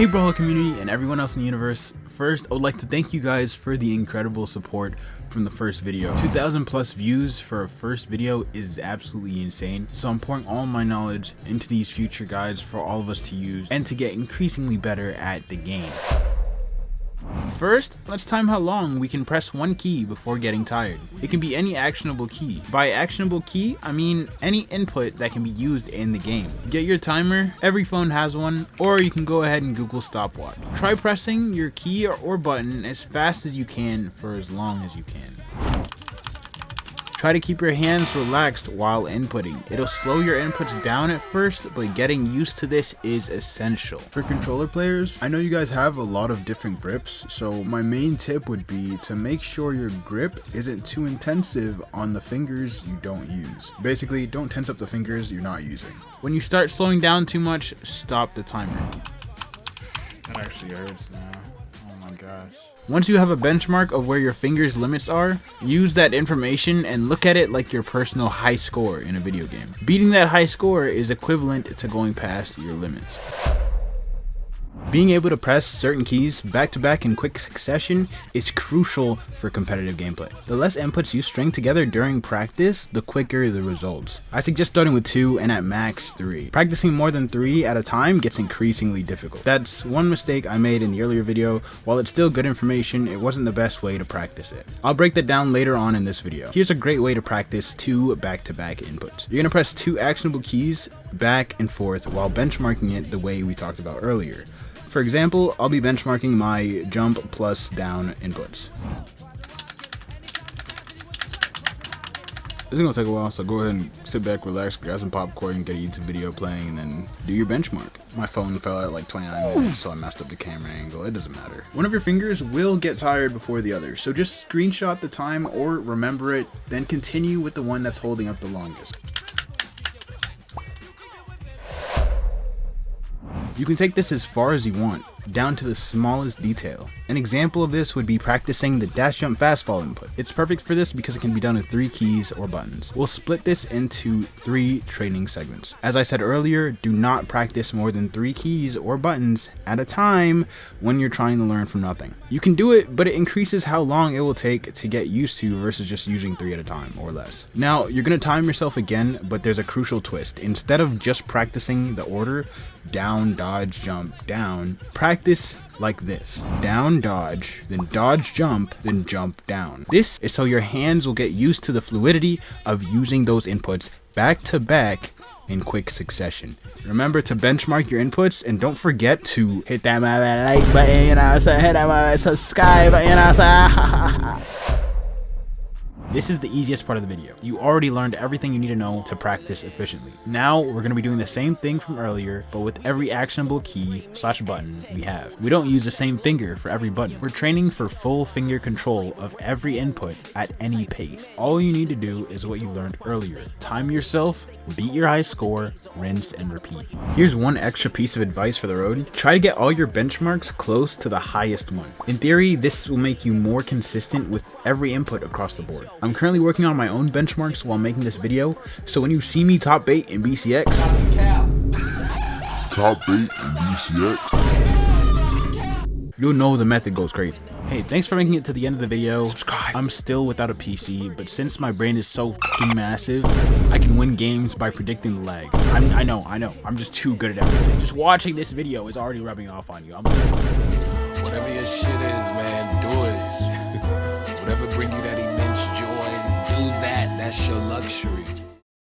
Hey Brawlhalla community and everyone else in the universe, first I would like to thank you guys for the incredible support from the first video. 2,000 plus views for a first video is absolutely insane, so I'm pouring all my knowledge into these future guides for all of us to use and to get increasingly better at the game. First, let's time how long we can press one key before getting tired. It can be any actionable key. By actionable key, I mean any input that can be used in the game. Get your timer, every phone has one, or you can go ahead and Google stopwatch. Try pressing your key or button as fast as you can for as long as you can. Try to keep your hands relaxed while inputting. It'll slow your inputs down at first, but getting used to this is essential. For controller players, I know you guys have a lot of different grips, so my main tip would be to make sure your grip isn't too intensive on the fingers you don't use. Basically, don't tense up the fingers you're not using. When you start slowing down too much, stop the timer. That actually hurts now. Oh my gosh. Once you have a benchmark of where your fingers limits are, use that information and look at it like your personal high score in a video game. Beating that high score is equivalent to going past your limits. Being able to press certain keys back to back in quick succession is crucial for competitive gameplay. The less inputs you string together during practice, the quicker the results. I suggest starting with 2 and at max 3. Practicing more than 3 at a time gets increasingly difficult. That's one mistake I made in the earlier video. While it's still good information, it wasn't the best way to practice it. I'll break that down later on in this video. Here's a great way to practice 2 back-to-back inputs. You're gonna press 2 actionable keys back and forth while benchmarking it the way we talked about earlier. For example, I'll be benchmarking my jump plus down inputs. This is gonna take a while, so go ahead and sit back, relax, grab some popcorn, get a YouTube video playing, and then do your benchmark. My phone fell at like 29 minutes, so I messed up the camera angle. It doesn't matter. One of your fingers will get tired before the other, so just screenshot the time or remember it, then continue with the one that's holding up the longest. You can take this as far as you want, down to the smallest detail. An example of this would be practicing the dash jump fast fall input. It's perfect for this because it can be done with 3 keys or buttons. We'll split this into 3 training segments. As I said earlier, do not practice more than 3 keys or buttons at a time when you're trying to learn from nothing. You can do it, but it increases how long it will take to get used to versus just using 3 at a time or less. Now, you're gonna time yourself again, but there's a crucial twist. Instead of just practicing the order, down, dodge, jump, down, practice like this: down, dodge, then dodge, jump, then jump, down. This is so your hands will get used to the fluidity of using those inputs back to back in quick succession. Remember to benchmark your inputs and don't forget to hit that like button, you know what I'm saying? Hit that subscribe button, you know what I'm saying? This is the easiest part of the video. You already learned everything you need to know to practice efficiently. Now we're gonna be doing the same thing from earlier, but with every actionable key / button we have. We don't use the same finger for every button. We're training for full finger control of every input at any pace. All you need to do is what you learned earlier. Time yourself, beat your high score, rinse and repeat. Here's one extra piece of advice for the road. Try to get all your benchmarks close to the highest one. In theory, this will make you more consistent with every input across the board. I'm currently working on my own benchmarks while making this video, so when you see me top 8 in BCX, you'll know the method goes crazy. Hey, thanks for making it to the end of the video. Subscribe. I'm still without a PC, but since my brain is so fucking massive, I can win games by predicting the lag. I know. I'm just too good at everything. Just watching this video is already rubbing off on you. Whatever your shit is, man, do it. Whatever bring you that immense joy, do that. That's your luxury.